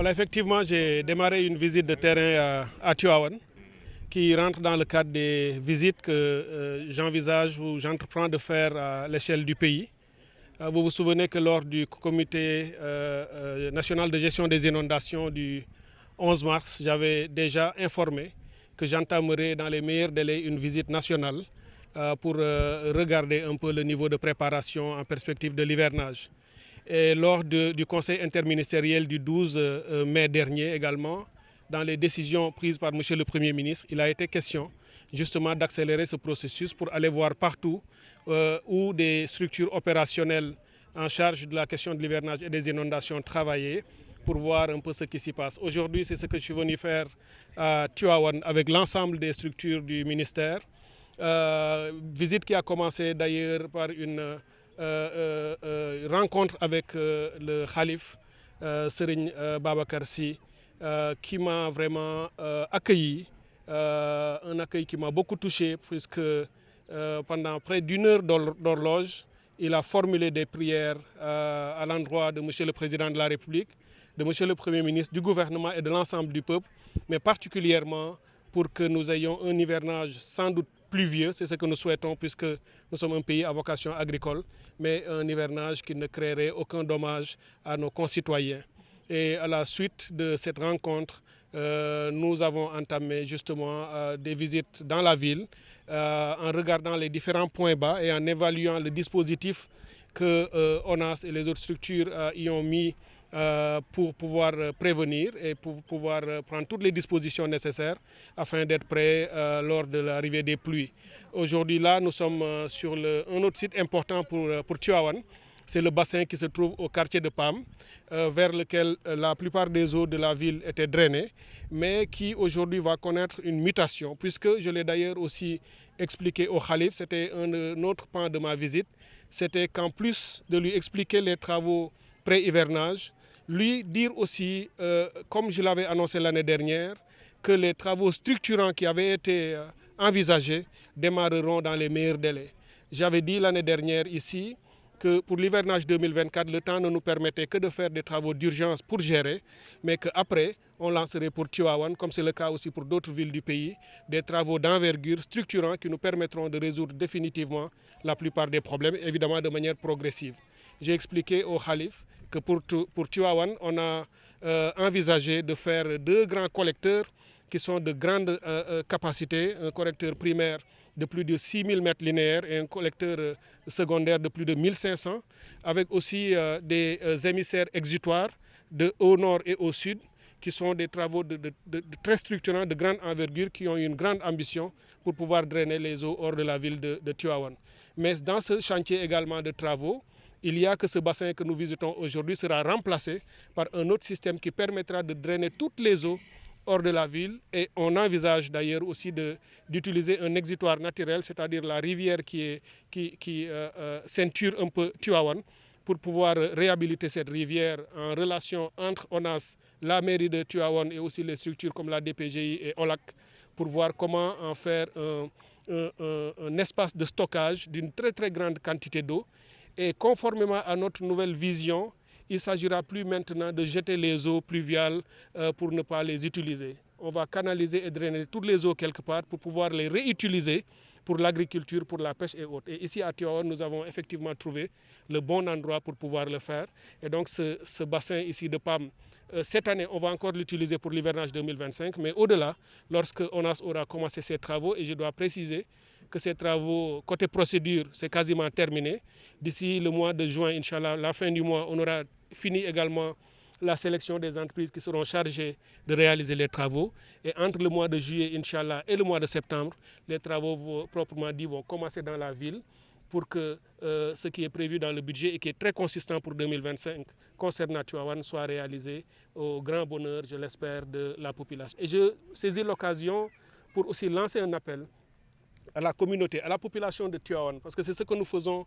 Voilà, effectivement, j'ai démarré une visite de terrain à Tivaouane qui rentre dans le cadre des visites que j'envisage ou j'entreprends de faire à l'échelle du pays. Vous vous souvenez que lors du comité national de gestion des inondations du 11 mars, j'avais déjà informé que j'entamerai dans les meilleurs délais une visite nationale pour regarder un peu le niveau de préparation en perspective de l'hivernage. Et lors du conseil interministériel du 12 mai dernier également, dans les décisions prises par M. le Premier ministre, il a été question justement d'accélérer ce processus pour aller voir partout où des structures opérationnelles en charge de la question de l'hivernage et des inondations travaillaient pour voir un peu ce qui s'y passe. Aujourd'hui, c'est ce que je suis venu faire à Tivaouane avec l'ensemble des structures du ministère. Visite qui a commencé d'ailleurs par une rencontre avec le Khalif Serigne Babacar Sy qui m'a vraiment accueilli, un accueil qui m'a beaucoup touché puisque pendant près d'une heure d'horloge, il a formulé des prières à l'endroit de M. le Président de la République, de M. le Premier ministre, du gouvernement et de l'ensemble du peuple, mais particulièrement pour que nous ayons un hivernage sans doute pluvieux, c'est ce que nous souhaitons puisque nous sommes un pays à vocation agricole, mais un hivernage qui ne créerait aucun dommage à nos concitoyens. Et à la suite de cette rencontre, nous avons entamé justement des visites dans la ville en regardant les différents points bas et en évaluant le dispositif que ONAS et les autres structures y ont mis pour pouvoir prévenir et pour pouvoir prendre toutes les dispositions nécessaires afin d'être prêts lors de l'arrivée des pluies. Aujourd'hui, là, nous sommes sur un autre site important pour Tivaouane. C'est le bassin qui se trouve au quartier de Pam, vers lequel la plupart des eaux de la ville étaient drainées, mais qui aujourd'hui va connaître une mutation, puisque je l'ai d'ailleurs aussi expliqué au Khalif, c'était un autre pan de ma visite, c'était qu'en plus de lui expliquer les travaux pré-hivernage, lui dire aussi, comme je l'avais annoncé l'année dernière, que les travaux structurants qui avaient été envisagés démarreront dans les meilleurs délais. J'avais dit l'année dernière ici que pour l'hivernage 2024, le temps ne nous permettait que de faire des travaux d'urgence pour gérer, mais qu'après, on lancerait pour Tivaouane, comme c'est le cas aussi pour d'autres villes du pays, des travaux d'envergure structurants qui nous permettront de résoudre définitivement la plupart des problèmes, évidemment de manière progressive. J'ai expliqué au Khalif que pour Tivaouane, on a envisagé de faire 2 grands collecteurs qui sont de grande capacité, un collecteur primaire de plus de 6000 mètres linéaires et un collecteur secondaire de plus de 1500, avec aussi des émissaires exutoires au nord et au sud, qui sont des travaux très structurants, de grande envergure, qui ont une grande ambition pour pouvoir drainer les eaux hors de la ville de Tivaouane. Mais dans ce chantier également de travaux, il y a que ce bassin que nous visitons aujourd'hui sera remplacé par un autre système qui permettra de drainer toutes les eaux hors de la ville, et on envisage d'ailleurs aussi d'utiliser un exutoire naturel, c'est-à-dire la rivière qui ceinture un peu Tivaouane, pour pouvoir réhabiliter cette rivière en relation entre ONAS, la mairie de Tivaouane et aussi les structures comme la DPGI et OLAC, pour voir comment en faire un espace de stockage d'une très très grande quantité d'eau. Et conformément à notre nouvelle vision, il ne s'agira plus maintenant de jeter les eaux pluviales pour ne pas les utiliser. On va canaliser et drainer toutes les eaux quelque part pour pouvoir les réutiliser pour l'agriculture, pour la pêche et autres. Et ici à Tivaouane, nous avons effectivement trouvé le bon endroit pour pouvoir le faire. Et donc ce bassin ici de PAM, cette année, on va encore l'utiliser pour l'hivernage 2025. Mais au-delà, lorsque ONAS aura commencé ses travaux, et je dois préciser que ces travaux, côté procédure, c'est quasiment terminé. D'ici le mois de juin, Inch'Allah, la fin du mois, on aura fini également la sélection des entreprises qui seront chargées de réaliser les travaux. Et entre le mois de juillet, Inch'Allah, et le mois de septembre, les travaux proprement dit vont commencer dans la ville pour que ce qui est prévu dans le budget et qui est très consistant pour 2025 concernant Tivaouane soit réalisé au grand bonheur, je l'espère, de la population. Et je saisis l'occasion pour aussi lancer un appel à la communauté, à la population de Tivaouane, parce que c'est ce que nous faisons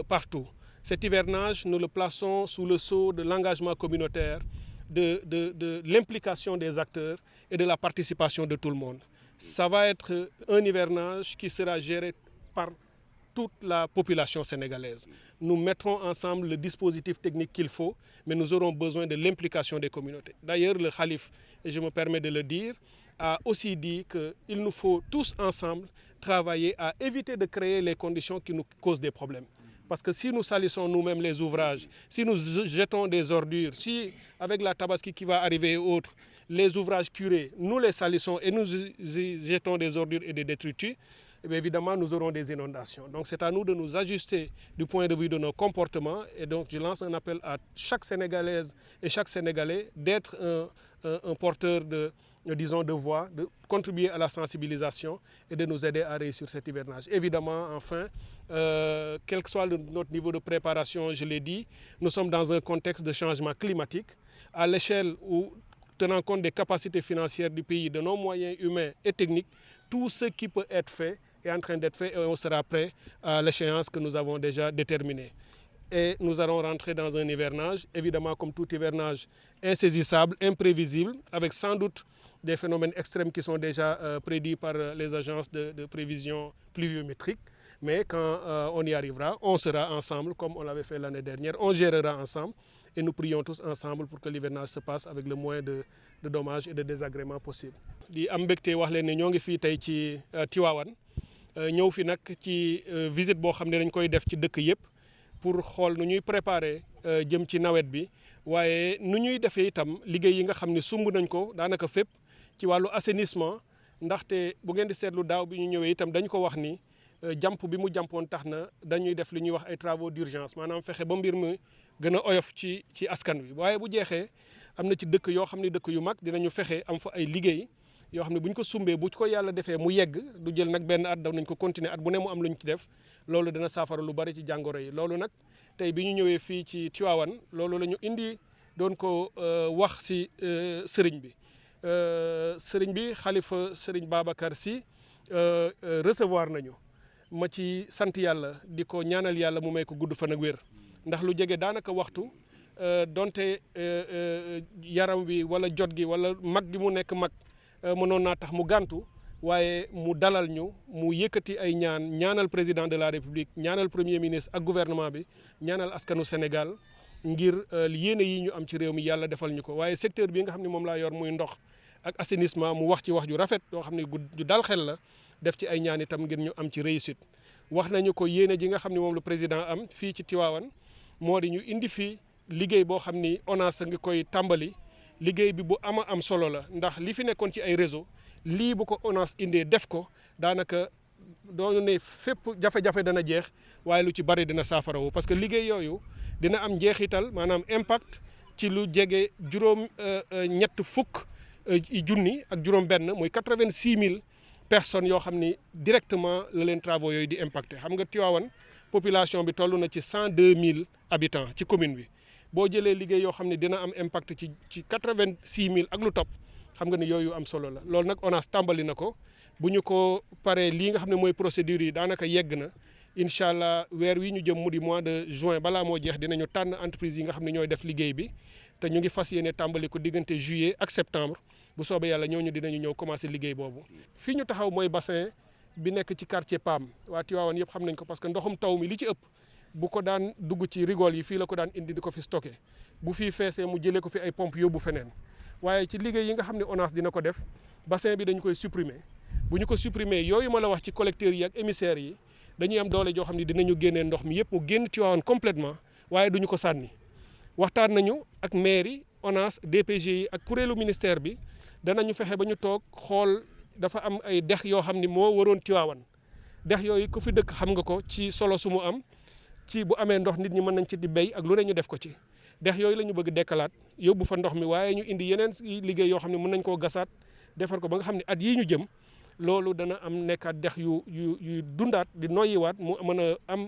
partout. Cet hivernage, nous le plaçons sous le sceau de l'engagement communautaire, de l'implication des acteurs et de la participation de tout le monde. Ça va être un hivernage qui sera géré par toute la population sénégalaise. Nous mettrons ensemble le dispositif technique qu'il faut, mais nous aurons besoin de l'implication des communautés. D'ailleurs, le khalife, et je me permets de le dire, a aussi dit qu'il nous faut tous ensemble travailler à éviter de créer les conditions qui nous causent des problèmes. Parce que si nous salissons nous-mêmes les ouvrages, si nous jetons des ordures, si avec la Tabaski qui va arriver et autres, les ouvrages curés, nous les salissons et nous jetons des ordures et des détritus, eh bien évidemment nous aurons des inondations. Donc c'est à nous de nous ajuster du point de vue de nos comportements. Et donc je lance un appel à chaque Sénégalaise et chaque Sénégalais d'être un porteur de voix, de contribuer à la sensibilisation et de nous aider à réussir cet hivernage. Évidemment, enfin, quel que soit notre niveau de préparation, je l'ai dit, nous sommes dans un contexte de changement climatique. À l'échelle où, tenant compte des capacités financières du pays, de nos moyens humains et techniques, tout ce qui peut être fait est en train d'être fait et on sera prêt à l'échéance que nous avons déjà déterminée. Et nous allons rentrer dans un hivernage, évidemment comme tout hivernage, insaisissable, imprévisible, avec sans doute des phénomènes extrêmes qui sont déjà prédits par les agences de prévision pluviométrique. Mais quand on y arrivera, on sera ensemble comme on l'avait fait l'année dernière, on gérera ensemble et nous prions tous ensemble pour que l'hivernage se passe avec le moins de dommages et de désagréments possibles. di am mbégte wax leen ne ñoo ngi fii tey ci Tivaouane ñëw fi nag ci visite boo xam ne dañ koy def ci dëkk yëpp pour xool nu ñuy préparer jëm ci nawet bi waaye nu ñuy defee itam liggéey yi nga xam ne sumb nañ ko daanaka fépp ci wàllu assainissement ndaxte bu ngeen di seetlu daaw bi ñu ñëwee itam dañ ko wax ni jàmp bi mu jàmpoon tax na dañuy def li ñuy wax ay travaux d'urgence maanaam fexe ba mbir mi gën a oyof ci askan wi waaye bu jeexee am na ci dëkk yoo xam ne dëkk yu mag dinañu fexe am fa ay liggéey yoo xam ne bu ñu ko sumbee bu ko yàlla defee mu yegg du jël nag benn at daw nañ ko continuer at bu ne mu am lu ñu ci def loolu dina saafara lu bari ci jàngoro yi loolu nag tey bi ñu ñëwee fii ci Tivaouane loolu la ñu indi doon ko wax si sëriñ bi xalifa sëriñ Babacar Sy recevoir nañu ma ci sant yàlla di ko ñaanal yàlla mu may ko gudd fan ak wér ndax lu jege daanaka waxtu donte yaram wi wala jot gi wala mag gi mu nekk mag mënoon naa tax mu gàntu waaye mu dalal ñu mu yëkkati ay ñaanal président de la république ñaanal premier ministre ak gouvernement bi ñaanal askanu Sénégal ngir yéene yi ñu am ci réew mi yàlla defal ñu ko waaye secteur bi nga xam ne moom laa yor muy ndox ak assainissement mu wax ci wax ju rafet yoo xam ne ju dal xel la def ci ay ñaan itam ngir ñu am ci réussite wax nañu ko yéene ji nga xam ne moom le président am fii ci Tivaouane moo di ñu indi fii liggéey boo xam ni ONAS a ngi koy tàmbali liggéey bi bu am solo la ndax li fi nekkoon ci ay réseau lii bu ko ONAS indee def ko daanaka doonu ne fépp jafe-jafe dana jeex waaye lu ci bari dina saafarawu parce que liggéey yooyu dina am njeexital maanaam impact ci lu jege ñett fukk junni ak juróom benn muy 86 000 personnes yoo xam ni directement la leen travaux yooyu di impacté xam nga Tivaouane population bi toll na ci 102 000 habitants ci commune bi boo jëlee liggéey yoo xam ne dina am impact ci 86 000 ak lu topp xam nga ni yooyu am solo la loolu nag ONAS tàmbali na ko bu ñu ko paree lii nga xam ne mooy procédure yi daanaka yegg na incha allah weer wi ñu jëm mu di mois de juin balaa moo jeex dinañu tànn entreprise yi nga xam ne ñooy def liggéey bi te ñu ngi fas yéene tàmbali ko diggante juillet ak septembre bu soobee yàlla ñooñu dinañu ñëw commencé liggéey boobu. fii ñu taxaw mooy bassin bi nekk ci quartier PAM waa Tivaouane yëpp xam nañ ko parce que ndoxum taw mi li ci ëpp bu ko daan dugg ci rigole yi fii la ko daan indi di ko fi stocké bu fii feesee mu jëlee ko fi ay pompe yóbbu feneen waaye ci liggéey yi nga xam ne ONAS dina ko def bassin bi dañu koy supprimer bu ñu ko supprimer yooyu ma la wax ci collecteurs yi ak émissaires yi dañuy am doole joo xam ne dinañu génnee ndox mi yëpp mu génn Tivaouane complètement waaye duñu ko sànni waxtaan nañu ak maire yi ONAS DPG yi ak kuréelu ministère bi danañu fexe ba ñu toog xool dafa am ay dex yoo xam ni moo waroon Tivaouane dex yooyu ku fi dëkk xam nga ko ci solo su mu am ci bu amee ndox nit ñi mën nañ ci di béy ak lu ne ñu def ko ci dex yooyu la ñu bëgg dekkalaat yóbbu fa ndox mi waaye ñu indi yeneen liggéey yoo xam ne mën nañ koo gasaat defar ko ba nga xam ne at yii ñu jëm loolu dana am nekkaat dex yu dundaat di noyyiwaat mu mën a am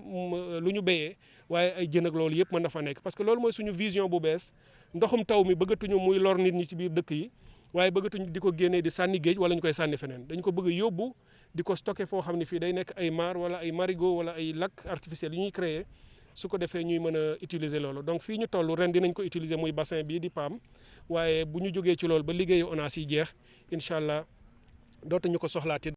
lu ñu béyee waaye ay jën ak loolu yëpp mën na fa nekk parce que loolu mooy suñu vision bu bees ndoxum taw mi bëggatuñu muy lor nit ñi ci biir dëkk yi waaye bëggatuñu di ko génnee di sànni géej wala ñu koy sànni feneen dañ ko bëgg yóbbu di ko stocké foo xam ne fii day nekk ay maar wala ay marigot wala ay lac artificiel yi ñuy créer su ko defee ñuy mën a utiliser loolu donc fii ñu toll ren dinañ ko utiliser muy bassin bii di PAM waaye bu ñu jógee ci loolu ba liggéeyu ONAS yi jeex incha allah dootuñu ko soxlaati